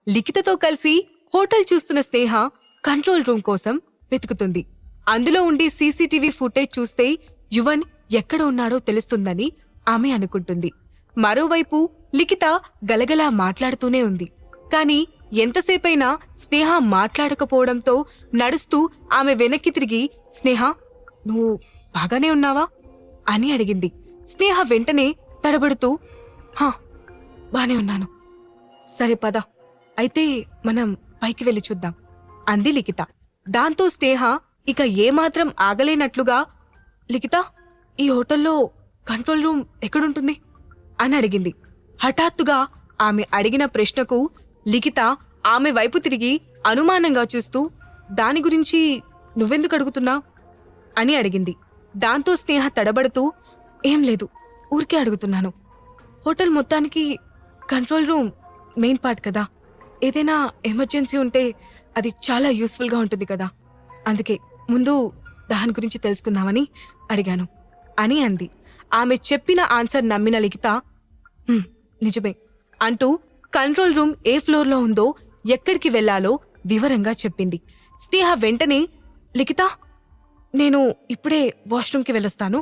లిఖితతో కలిసి హోటల్ చూస్తున్న స్నేహ control room కోసం వెతుకుతుంది. అందులో ఉండి సీసీటీవీ ఫుటేజ్ చూస్తే యువన్ ఎక్కడ ఉన్నాడో తెలుస్తుందని ఆమె అనుకుంటుంది. మరోవైపు లిఖిత గలగలా మాట్లాడుతూనే ఉంది. కాని ఎంతసేపైనా స్నేహ మాట్లాడకపోవడంతో నడుస్తూ ఆమె వెనక్కి తిరిగి, స్నేహ, నువ్వు బాగానే ఉన్నావా అని అడిగింది. స్నేహ వెంటనే తడబడుతూ, హా, బానే ఉన్నాను. సరే పద, అయితే మనం పైకి వెళ్ళి చూద్దాం అంది లిఖిత. దాంతో స్నేహ ఇక ఏమాత్రం ఆగలేనట్లుగా, లిఖిత, ఈ హోటల్లో కంట్రోల్ రూమ్ ఎక్కడుంటుంది అని అడిగింది. హఠాత్తుగా ఆమె అడిగిన ప్రశ్నకు లిఖిత ఆమె వైపు తిరిగి అనుమానంగా చూస్తూ, దాని గురించి నువ్వెందుకు అడుగుతున్నావు అని అడిగింది. దాంతో స్నేహ తడబడుతూ, ఏం లేదు, ఊరికే అడుగుతున్నాను. హోటల్ మొత్తానికి కంట్రోల్ రూమ్ మెయిన్ పార్ట్ కదా, ఏదైనా ఎమర్జెన్సీ ఉంటే అది చాలా యూస్ఫుల్గా ఉంటుంది కదా, అందుకే ముందు దాని గురించి తెలుసుకుందామని అడిగాను అని అంది. ఆమె చెప్పిన ఆన్సర్ నమ్మిన లిఖిత, నిజమే అంటూ కంట్రోల్ రూమ్ ఏ ఫ్లోర్లో ఉందో, ఎక్కడికి వెళ్లాలో వివరంగా చెప్పింది. స్నేహ వెంటనే, లిఖిత, నేను ఇప్పుడే వాష్రూమ్కి వెళ్ళొస్తాను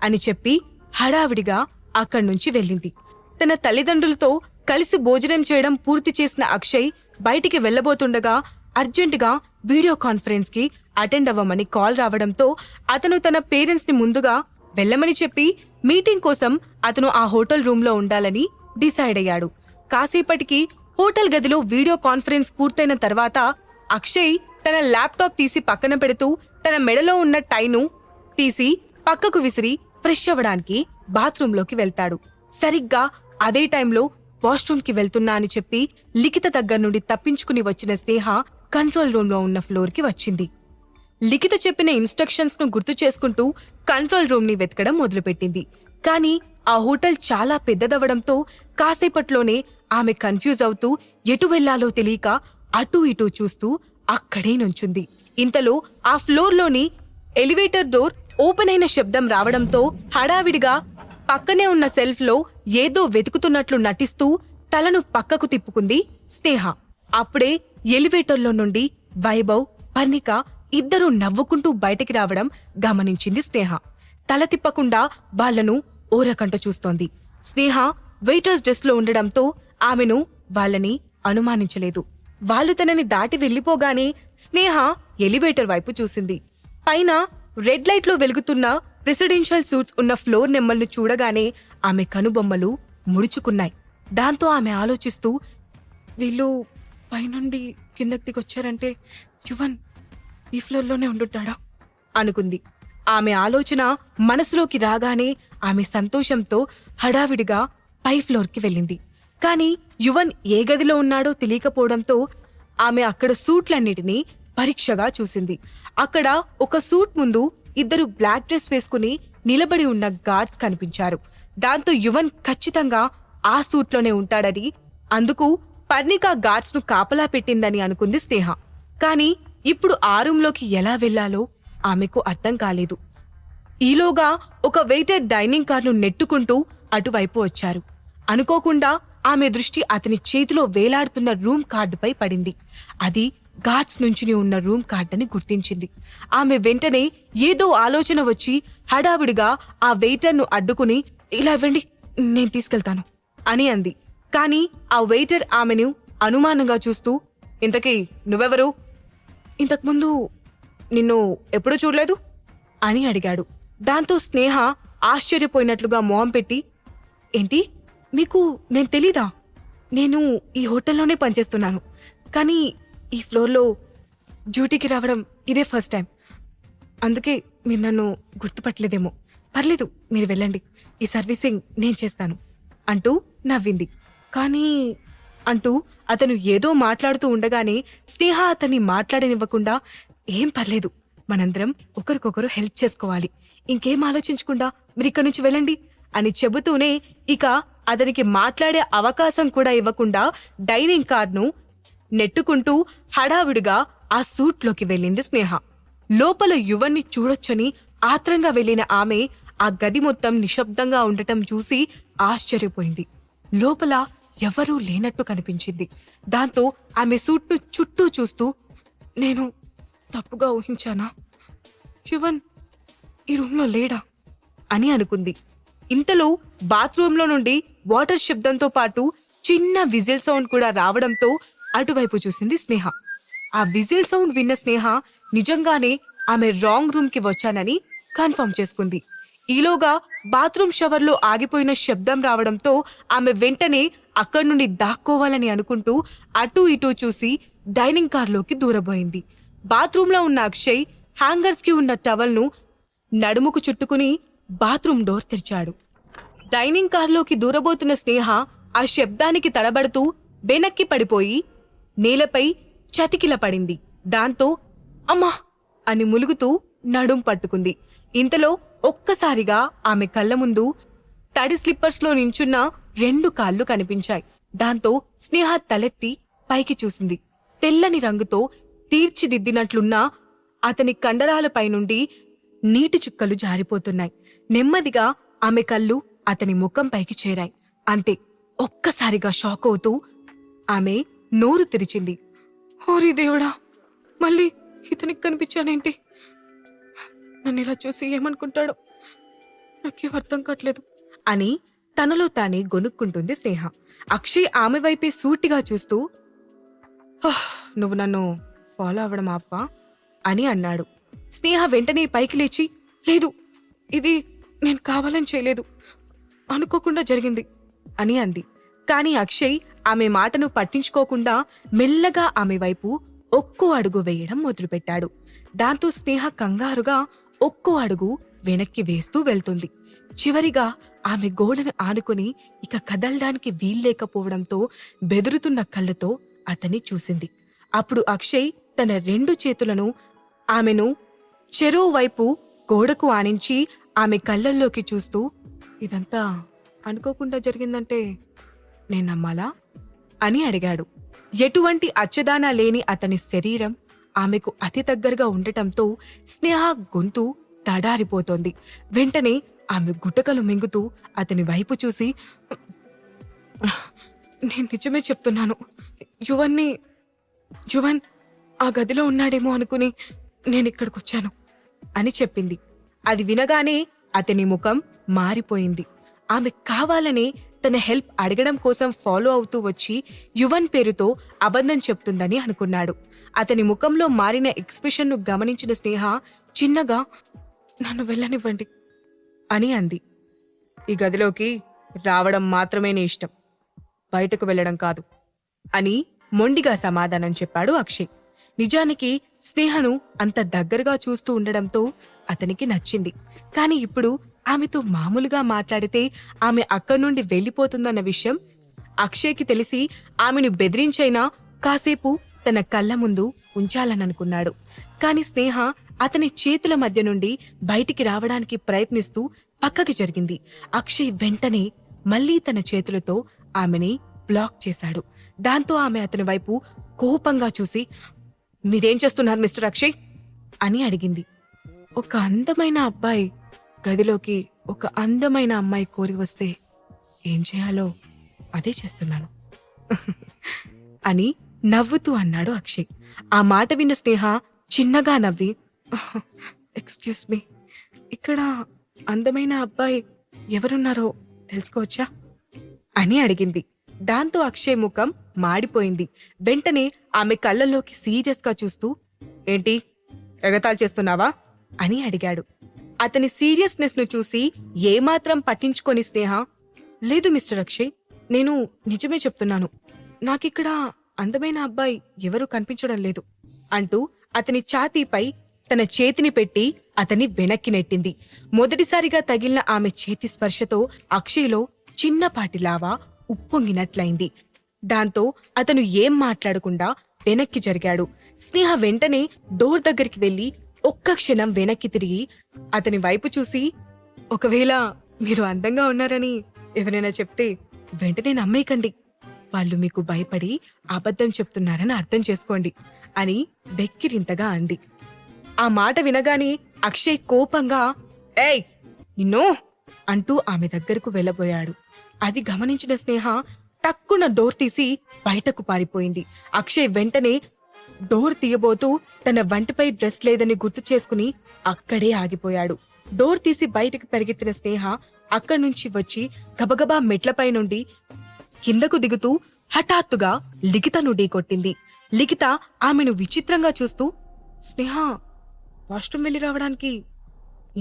అని చెప్పి హడావిడిగా అక్కడ్నుంచి వెళ్ళింది. తన తల్లిదండ్రులతో కలిసి భోజనం చేయడం పూర్తి చేసిన అక్షయ్ బయటికి వెళ్లబోతుండగా అర్జెంటుగా వీడియో కాన్ఫరెన్స్ కి అటెండ్ అవ్వమని కాల్ రావడంతో అతను తన పేరెంట్స్ ని ముందుగా వెళ్ళమని చెప్పి మీటింగ్ కోసం అతను ఆ హోటల్ రూమ్ లో ఉండాలని డిసైడ్ అయ్యాడు. కాసేపటికి హోటల్ గదిలో వీడియో కాన్ఫరెన్స్ పూర్తయిన తర్వాత అక్షయ్ తన ల్యాప్టాప్ తీసి పక్కన పెడుతూ తన మెడలో ఉన్న టైను తీసి పక్కకు విసిరి ఫ్రెష్ అవ్వడానికి బాత్రూంలోకి వెళ్తాడు. సరిగ్గా అదే టైంలో వాష్రూమ్కి వెళ్తున్నా అని చెప్పి లిఖిత దగ్గర నుండి తప్పించుకుని వచ్చిన స్నేహ కంట్రోల్ రూమ్లో ఉన్న ఫ్లోర్కి వచ్చింది. లిఖిత చెప్పిన ఇన్స్ట్రక్షన్స్ ను గుర్తు చేసుకుంటూ కంట్రోల్ రూమ్ ని వెతకడం మొదలుపెట్టింది. కానీ ఆ హోటల్ చాలా పెద్దదవడంతో కాసేపట్లోనే ఆమె కన్ఫ్యూజ్ అవుతూ ఎటు వెళ్లాలో తెలియక అటూ ఇటూ చూస్తూ అక్కడే నుంచుంది. ఇంతలో ఆ ఫ్లోర్లోని ఎలివేటర్ డోర్ ఓపెన్ అయిన శబ్దం రావడంతో హడావిడిగా పక్కనే ఉన్న సెల్ఫ్ లో ఏదో వెతుకుతున్నట్లు నటిస్తూ తలను పక్కకు తిప్పుకుంది స్నేహ. అప్పుడే ఎలివేటర్లో నుండి వైభవ్, పర్ణిక ఇద్దరూ నవ్వుకుంటూ బయటికి రావడం గమనించింది స్నేహ. తల తిప్పకుండా వాళ్లను ఓరకంట చూస్తోంది. స్నేహ వెయిటర్స్ డ్రెస్ లో ఉండడంతో ఆమెను వాళ్ళని అనుమానించలేదు. వాళ్ళు తనని దాటి వెళ్లిపోగానే స్నేహ ఎలివేటర్ వైపు చూసింది. పైన రెడ్ లైట్ లో వెలుగుతున్న రెసిడెన్షియల్ సూట్స్ ఉన్న ఫ్లోర్ నెంబర్ను చూడగానే ఆమె కనుబొమ్మలు ముడుచుకున్నాయి. దాంతో ఆమె ఆలోచిస్తూ, వీళ్ళు పైనుండి కిందకి దిగొచ్చారంటే యువన్ ఈ ఫ్లోర్లోనే ఉండుంటాడా అనుకుంది. ఆమె ఆలోచన మనసులోకి రాగానే ఆమె సంతోషంతో హడావిడిగా పై ఫ్లోర్కి వెళ్ళింది. కాని యువన్ ఏ గదిలో ఉన్నాడో తెలియకపోవడంతో ఆమె అక్కడ సూట్లన్నిటినీ పరీక్షగా చూసింది. అక్కడ ఒక సూట్ ముందు ఇద్దరు బ్లాక్ డ్రెస్ వేసుకుని నిలబడి ఉన్న గార్డ్స్ కనిపించారు. దాంతో యువన్ ఖచ్చితంగా ఆ సూట్లోనే ఉంటాడని, అందుకు పర్ణిక గార్డ్స్ ను కాపలా పెట్టిందని అనుకుంది స్నేహ. కాని ఇప్పుడు ఆ రూంలోకి ఎలా వెళ్లాలో ఆమెకు అర్థం కాలేదు. ఈలోగా ఒక వెయిటర్ డైనింగ్ కార్ను నెట్టుకుంటూ అటువైపు వచ్చారు. అనుకోకుండా ఆమె దృష్టి అతని చేతిలో వేలాడుతున్న రూమ్ కార్డుపై పడింది. అది గార్డ్స్ నుంచుని ఉన్న రూమ్ కార్డని గుర్తించింది. ఆమె వెంటనే ఏదో ఆలోచన వచ్చి హడావిడిగా ఆ వెయిటర్ను అడ్డుకుని, ఇలా ఇవ్వండి, నేను తీసుకెళ్తాను అని అంది. కాని ఆ వెయిటర్ ఆమెను అనుమానంగా చూస్తూ, ఇంతకీ నువ్వెవరు? ఇంతకుముందు నిన్ను ఎప్పుడూ చూడలేదు అని అడిగాడు. దాంతో స్నేహ ఆశ్చర్యపోయినట్లుగా మొహం పెట్టి, ఏంటి, మీకు నేను తెలీదా? నేను ఈ హోటల్లోనే పనిచేస్తున్నాను, కానీ ఈ ఫ్లోర్లో డ్యూటీకి రావడం ఇదే ఫస్ట్ టైం. అందుకే మీరు నన్ను గుర్తుపట్టలేదేమో. పర్లేదు, మీరు వెళ్ళండి, ఈ సర్వీసింగ్ నేను చేస్తాను అంటూ నవ్వింది. కానీ అంటూ అతను ఏదో మాట్లాడుతూ ఉండగానే స్నేహ అతన్ని మాట్లాడనివ్వకుండా, ఏం పర్లేదు, మనందరం ఒకరికొకరు హెల్ప్ చేసుకోవాలి, ఇంకేం ఆలోచించకుండా మీరు ఇక్కడి నుంచి వెళ్ళండి అని చెబుతూనే ఇక అతనికి మాట్లాడే అవకాశం కూడా ఇవ్వకుండా డైనింగ్ కార్ను నెట్టుకుంటూ హడావిడిగా ఆ సూట్లోకి వెళ్ళింది స్నేహ. లోపల యువన్ని చూడొచ్చని ఆత్రంగా వెళ్లిన ఆమె ఆ గది మొత్తం నిశ్శబ్దంగా ఉండటం చూసి ఆశ్చర్యపోయింది. లోపల ఎవరూ లేనట్టు కనిపించింది. దాంతో ఆమె సూట్ను చుట్టూ చూస్తూ, నేను తప్పుగా ఊహించానా? యువన్ ఈ రూంలో లేడా అని అనుకుంది. ఇంతలో బాత్రూంలో నుండి వాటర్ శబ్దంతో పాటు చిన్న విజిల్ సౌండ్ కూడా రావడంతో అటువైపు చూసింది స్నేహ. ఆ విజిల్ సౌండ్ విన్న స్నేహ నిజంగానే ఆమె రాంగ్ రూమ్ కి వచ్చానని కన్ఫర్మ్ చేసుకుంది. ఈలోగా బాత్రూమ్ షవర్లో ఆగిపోయిన శబ్దం రావడంతో ఆమె వెంటనే అక్కడి నుండి దాక్కోవాలని అనుకుంటూ అటూ ఇటూ చూసి డైనింగ్ కార్లోకి దూరబోయింది. బాత్రూంలో ఉన్న అక్షయ్ హ్యాంగర్స్ కి ఉన్న టవల్ను నడుముకు చుట్టుకుని బాత్రూమ్ డోర్ తెరిచాడు. డైనింగ్ కార్లోకి దూరబోతున్న స్నేహ ఆ శబ్దానికి తడబడుతూ వెనక్కి పడిపోయి నేలపై చతికిల పడింది. దాంతో అమ్మా అని ములుగుతూ నడుం పట్టుకుంది. ఇంతలో ఒక్కసారిగా ఆమె కళ్ళ ముందు తడి స్లిప్పర్స్లో నించున్న 2 కాళ్ళు కనిపించాయి. దాంతో స్నేహ తలెత్తి పైకి చూసింది. తెల్లని రంగుతో తీర్చిదిద్దినట్లున్న అతని కండరాలపై నుండి నీటి చుక్కలు జారిపోతున్నాయి. నెమ్మదిగా ఆమె కళ్ళు అతని ముఖంపైకి చేరాయి. అంతే, ఒక్కసారిగా షాక్ అవుతూ ఆమె నోరు తెరిచింది. ఓరి దేవుడా, మళ్ళీ ఇతనికి కనిపించానేంటి? నన్ను ఇలా చూసి ఏమనుకుంటాడో నాకేం అర్థం కావట్లేదు అని తనలో తానే గొనుక్కుంటుంది స్నేహ. అక్షయ్ ఆమె వైపే సూటిగా చూస్తూ, నువ్వు నన్ను ఫాలో అవ్వడం ఆపవా అని అన్నాడు. స్నేహ వెంటనే పైకి లేచి, లేదు, ఇది నేను కావాలని చేయలేదు, అనుకోకుండా జరిగింది అని అంది. కాని అక్షయ్ ఆమె మాటను పట్టించుకోకుండా మెల్లగా ఆమె వైపు ఒక్కో అడుగు వేయడం మొదలుపెట్టాడు. దాంతో స్నేహ కంగారుగా ఒక్కో అడుగు వెనక్కి వేస్తూ వెళ్తుంది. చివరిగా ఆమె గోడను ఆనుకుని ఇక కదలడానికి వీల్లేకపోవడంతో బెదురుతున్న కళ్ళతో అతన్ని చూసింది. అప్పుడు అక్షయ్ తన 2 చేతులను ఆమెను చెరువు వైపు గోడకు ఆనించి ఆమె కళ్ళల్లోకి చూస్తూ, ఇదంతా అనుకోకుండా జరిగిందంటే నేను నమ్మాలా అని అడిగాడు. ఎటువంటి అచ్చదానా లేని అతని శరీరం ఆమెకు అతి దగ్గరగా ఉండటంతో స్నేహ గొంతు తడారిపోతోంది. వెంటనే ఆమె గుటకలు మింగుతూ అతని వైపు చూసి, నేను నిజమే చెప్తున్నాను, యువన్ ఆ గదిలో ఉన్నాడేమో అనుకుని నేనిక్కడికొచ్చాను అని చెప్పింది. అది వినగానే అతని ముఖం మారిపోయింది. ఆమె కావాలనే తన హెల్ప్ అడగడం కోసం ఫాలో అవుతూ వచ్చి యువన్ పేరుతో అబద్ధం చెప్తుందని అనుకున్నాడు. అతని ముఖంలో మారిన ఎక్స్ప్రెషన్ను గమనించిన స్నేహ చిన్నగా, నన్ను వెళ్ళనివ్వండి అని అంది. ఈ గదిలోకి రావడం మాత్రమే నీ ఇష్టం, బయటకు వెళ్ళడం కాదు అని మొండిగా సమాధానం చెప్పాడు అక్షయ్. నిజానికి స్నేహను అంత దగ్గరగా చూస్తూ ఉండడంతో అతనికి నచ్చింది. కాని ఇప్పుడు ఆమెతో మామూలుగా మాట్లాడితే ఆమె అక్కడి నుండి వెళ్ళిపోతుందన్న విషయం అక్షయ్కి తెలిసి ఆమెను బెదిరించైనా కాసేపు తన కళ్ళ ముందు ఉంచాలననుకున్నాడు. కాని స్నేహ అతని చేతుల మధ్య నుండి బయటికి రావడానికి ప్రయత్నిస్తూ పక్కకి జరిగింది. అక్షయ్ వెంటనే మళ్లీ తన చేతులతో ఆమెని బ్లాక్ చేశాడు. దాంతో ఆమె అతని వైపు కోపంగా చూసి, మీరేం చేస్తున్నారు మిస్టర్ అక్షయ్ అని అడిగింది. ఒక అందమైన అబ్బాయి గదిలోకి ఒక అందమైన అమ్మాయి కోరి వస్తే ఏం చేయాలో అదే చేస్తున్నాను అని నవ్వుతూ అన్నాడు అక్షయ్. ఆ మాట విన్న స్నేహ చిన్నగా నవ్వి, ఎక్స్క్యూజ్ మీ, ఇక్కడ అందమైన అబ్బాయి ఎవరున్నారో తెలుసుకోవచ్చా అని అడిగింది. దాంతో అక్షయ్ ముఖం మాడిపోయింది. వెంటనే ఆమె కళ్ళల్లోకి సీరియస్ గా చూస్తూ, ఏంటి ఎగతాళి చేస్తున్నావా అని అడిగాడు. అతని సీరియస్నెస్ ను చూసి ఏమాత్రం పట్టించుకొని స్నేహ, లేదు మిస్టర్ అక్షయ్, నేను నిజమే చెప్తున్నాను, నాకిక్కడ అందమైన అబ్బాయి ఎవరూ కనిపించడం లేదు అంటూ అతని ఛాతీపై తన చేతిని పెట్టి అతన్ని వెనక్కి నెట్టింది. మొదటిసారిగా తగిలిన ఆమె చేతి స్పర్శతో అక్షయ్లో చిన్నపాటి లావా ఉప్పొంగినట్లయింది. దాంతో అతను ఏం మాట్లాడకుండా వెనక్కి జరిగాడు. స్నేహ వెంటనే డోర్ దగ్గరికి వెళ్లి ఒక్క క్షణం వెనక్కి తిరిగి అతని వైపు చూసి, ఒకవేళ మీరు అందంగా ఉన్నారని ఎవరైనా చెప్తే వెంటనే నమ్మేయకండి, వాళ్ళు మీకు భయపడి అబద్ధం చెప్తున్నారని అర్థం చేసుకోండి అని వెక్కిరింతగా అంది. ఆ మాట వినగానే అక్షయ్ కోపంగా, ఏయ్ నిన్నో అంటూ ఆమె దగ్గరకు వెళ్ళబోయాడు. అది గమనించిన స్నేహ టక్కున డోర్ తీసి బయటకు పారిపోయింది. అక్షయ్ వెంటనే డోర్ తీయబోతూ తన వంటిపై డ్రెస్ లేదని గుర్తు చేసుకుని అక్కడే ఆగిపోయాడు. డోర్ తీసి బయటకు పరిగెత్తిన స్నేహ అక్కడి నుంచి వచ్చి గబగబా మెట్లపై నుండి కిందకు దిగుతూ హఠాత్తుగా లిఖితను ఢీకొట్టింది. లిఖిత ఆమెను విచిత్రంగా చూస్తూ, స్నేహ, వాష్రూమ్ వెళ్ళి రావడానికి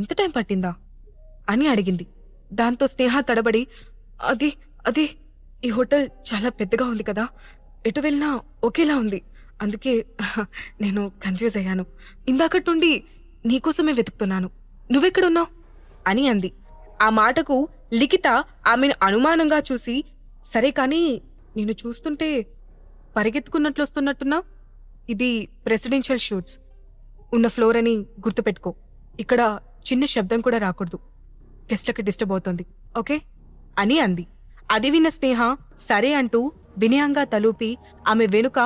ఇంత టైం పట్టిందా అని అడిగింది. దాంతో స్నేహ తడబడి, అదే ఈ హోటల్ చాలా పెద్దగా ఉంది కదా, ఎటు వెళ్ళినా ఒకేలా ఉంది, అందుకే నేను కన్ఫ్యూజ్ అయ్యాను. ఇందాకటి నుండి నీకోసమే వెతుకుతున్నాను, నువ్వెక్కడున్నావు అని అంది. ఆ మాటకు లిఖిత ఆమెను అనుమానంగా చూసి, సరే కానీ నిన్ను చూస్తుంటే పరిగెత్తుకున్నట్లు వస్తున్నట్టున్నా, ఇది ప్రెసిడెన్షియల్ షూట్స్ ఉన్న ఫ్లోర్ అని గుర్తుపెట్టుకో, ఇక్కడ చిన్న శబ్దం కూడా రాకూడదు, గెస్ట్లకి డిస్టర్బ్ అవుతుంది, ఓకే అని అంది. అది విన్న స్నేహ సరే అంటూ వినయంగా తలూపి ఆమె వెనుక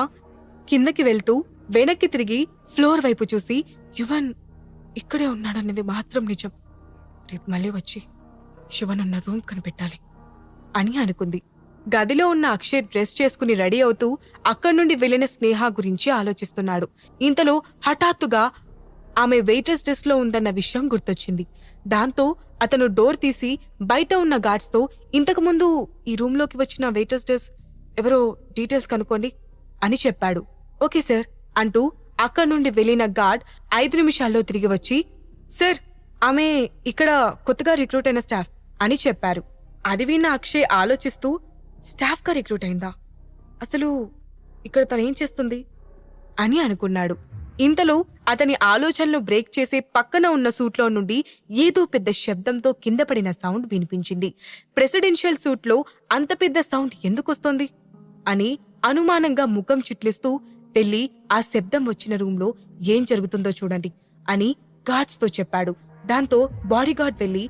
కిందకి వెళ్తూ వెనక్కి తిరిగి ఫ్లోర్ వైపు చూసి, యువన్ ఇక్కడే ఉన్నాడనేది మాత్రం నిజం, రేపు మళ్ళీ వచ్చి యువన్ ఉన్న రూమ్ కనిపెట్టాలి అని అనుకుంది. గదిలో ఉన్న అక్షయ్ డ్రెస్ చేసుకుని రెడీ అవుతూ అక్కడి నుండి వెళ్లిన స్నేహ గురించి ఆలోచిస్తున్నాడు. ఇంతలో హఠాత్తుగా ఆమె వెయిట్రెస్ డ్రెస్ లో ఉందన్న విషయం గుర్తొచ్చింది. దాంతో అతను డోర్ తీసి బయట ఉన్న గార్డ్స్తో, ఇంతకుముందు ఈ రూమ్లోకి వచ్చిన వెయిట్రెస్ డ్రెస్ ఎవరో డీటెయిల్స్ కనుక్కోండి అని చెప్పాడు. ఓకే సార్ అంటూ అక్కడి నుండి వెళ్లిన గార్డ్ 5 నిమిషాల్లో తిరిగి వచ్చి, సార్, ఆమె ఇక్కడ కొత్తగా రిక్రూట్ అయిన స్టాఫ్ అని చెప్పారు. అది విన్న అక్షయ్ ఆలోచిస్తూ, స్టాఫ్గా రిక్రూట్ అయిందా, అసలు ఇక్కడ తనేం చేస్తుంది అని అనుకున్నాడు. ఇంతలో అతని ఆలోచనలు బ్రేక్ చేసే పక్కన ఉన్న సూట్లో నుండి ఏదో పెద్ద శబ్దంతో కింద పడిన సౌండ్ వినిపించింది. ప్రెసిడెన్షియల్ సూట్లో అంత పెద్ద సౌండ్ ఎందుకొస్తోంది అని అనుమానంగా ముఖం చిట్లిస్తూ వెళ్ళి ఆ శబ్దం వచ్చిన రూంలో ఏం జరుగుతుందో చూడండి అని గార్డ్స్తో చెప్పాడు. దాంతో బాడీగార్డ్ వెళ్లి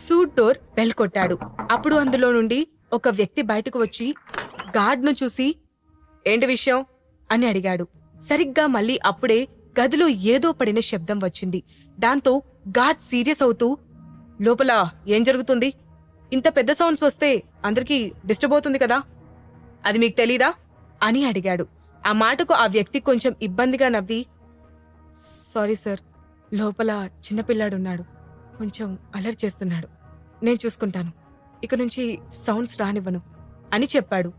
సూట్ డోర్ బెల్ కొట్టాడు. అప్పుడు అందులో నుండి ఒక వ్యక్తి బయటకు వచ్చి గార్డ్ను చూసి, ఏంటి విషయం అని అడిగాడు. సరిగ్గా మళ్ళీ అప్పుడే గదిలో ఏదో పడిన శబ్దం వచ్చింది. దాంతో గార్డ్ సీరియస్ అవుతూ, లోపల ఏం జరుగుతుంది, ఇంత పెద్ద సౌండ్స్ వస్తే అందరికీ డిస్టర్బ్ అవుతుంది కదా, అది మీకు తెలీదా అని అడిగాడు. ఆ మాటకు ఆ వ్యక్తి కొంచెం ఇబ్బందిగా నవ్వి, సారీ సార్, లోపల చిన్నపిల్లాడున్నాడు, కొంచెం అలర్ట్ చేస్తున్నాడు, నేను చూసుకుంటాను, ఇక నుంచి సౌండ్స్ రానివ్వను అని చెప్పాడు.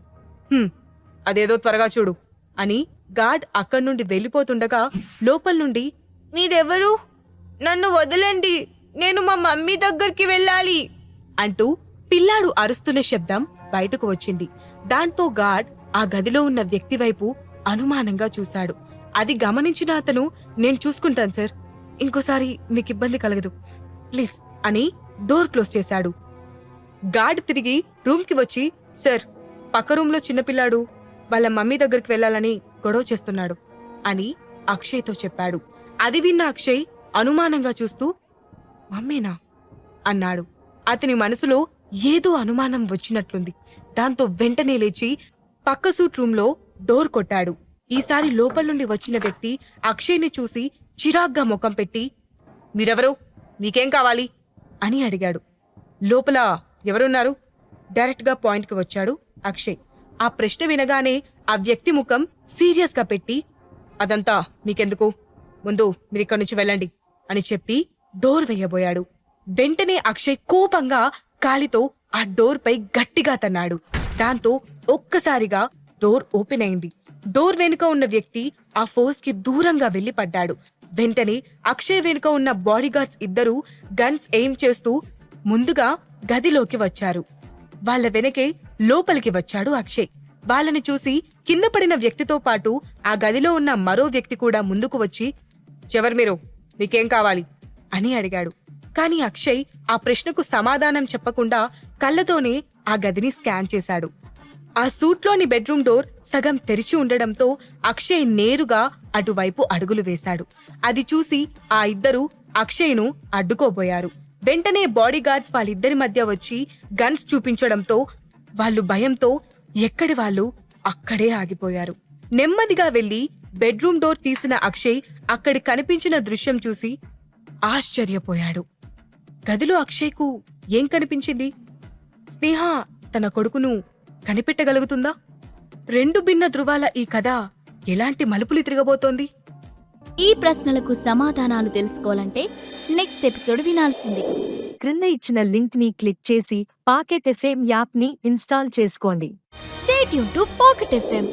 అదేదో త్వరగా చూడు అని గార్డ్ అక్కడి నుండి వెళ్ళిపోతుండగా లోపల నుండి, మీరెవరు, నన్ను వదలండి, నేను మా మమ్మీ దగ్గరికి వెళ్ళాలి అంటూ పిల్లాడు అరుస్తున్న శబ్దం బయటకు వచ్చింది. దాంతో గార్డ్ ఆ గదిలో ఉన్న వ్యక్తి వైపు అనుమానంగా చూశాడు. అది గమనించిన అతను, నేను చూసుకుంటాను సార్, ఇంకోసారి మీకు ఇబ్బంది కలగదు ప్లీజ్ అని డోర్ క్లోజ్ చేశాడు. గార్డ్ తిరిగి రూమ్కి వచ్చి, సార్, పక్క రూంలో చిన్నపిల్లాడు వాళ్ళ మమ్మీ దగ్గరికి వెళ్లాలని గొడవ చేస్తున్నాడు అని అక్షయ్తో చెప్పాడు. అది విన్న అక్షయ్ అనుమానంగా చూస్తూ, మమ్మీనా అన్నాడు. అతని మనసులో ఏదో అనుమానం వచ్చినట్లుంది. దాంతో వెంటనే లేచి పక్క సూట్ రూంలో డోర్ కొట్టాడు. ఈసారి లోపల నుండి వచ్చిన వ్యక్తి అక్షయ్ని చూసి చిరాగ్గా ముఖం పెట్టి, మీరెవరు, మీకేం కావాలి అని అడిగాడు. లోపల ఎవరున్నారు, డైరెక్ట్గా పాయింట్కి వచ్చాడు అక్షయ్. ఆ ప్రశ్న వినగానే ఆ వ్యక్తి ముఖం సీరియస్గా పెట్టి, అదంతా మీకెందుకు, ముందు మీరిక్కడి నుంచి వెళ్ళండి అని చెప్పి డోర్ వేయబోయాడు. వెంటనే అక్షయ్ కోపంగా కాలితో ఆ డోర్ పై గట్టిగా తన్నాడు. దాంతో ఒక్కసారిగా డోర్ ఓపెన్ అయింది. డోర్ వెనుక ఉన్న వ్యక్తి ఆ ఫోర్స్ కి దూరంగా వెళ్లి పడ్డాడు. వెంటనే అక్షయ్ వెనుక ఉన్న బాడీగార్డ్స్ ఇద్దరూ గన్స్ ఎయిమ్ చేస్తూ ముందుగా గదిలోకి వచ్చారు. వాళ్ళ వెనకే లోపలికి వచ్చాడు అక్షయ్. వాళ్ళని చూసి కింద పడిన వ్యక్తితో పాటు ఆ గదిలో ఉన్న మరో వ్యక్తి కూడా ముందుకు వచ్చి, ఎవరు మీరు, మీకేం కావాలి అని అడిగాడు. కాని అక్షయ్ ఆ ప్రశ్నకు సమాధానం చెప్పకుండా కళ్ళతోనే ఆ గదిని స్కాన్ చేశాడు. ఆ సూట్లోని బెడ్రూమ్ డోర్ సగం తెరిచి ఉండడంతో అక్షయ్ నేరుగా అటువైపు అడుగులు వేశాడు. అది చూసి ఆ ఇద్దరూ అక్షయ్ను అడ్డుకోబోయారు. వెంటనే బాడీగార్డ్స్ వాళ్ళిద్దరి మధ్య వచ్చి గన్స్ చూపించడంతో వాళ్ళు భయంతో ఎక్కడి వాళ్ళు అక్కడే ఆగిపోయారు. నెమ్మదిగా వెళ్లి బెడ్రూమ్ డోర్ తీసిన అక్షయ్ అక్కడి కనిపించిన దృశ్యం చూసి ఆశ్చర్యపోయాడు. గదిలో అక్షయ్కు ఏం కనిపించింది? స్నేహ తన కొడుకును కనిపెట్టగలుగుతుందా? రెండు భిన్న ధృవాల ఈ కథ ఎలాంటి మలుపులు తిరగబోతోంది? ఈ ప్రశ్నలకు సమాధానాలు తెలుసుకోవాలంటే నెక్స్ట్ ఎపిసోడ్ వినాల్సిందే. క్రింద ఇచ్చిన లింక్ ని క్లిక్ చేసి పాకెట్ ఎఫ్ఎం యాప్ ని ఇన్స్టాల్ చేసుకోండి. Stay tune to pocket FM.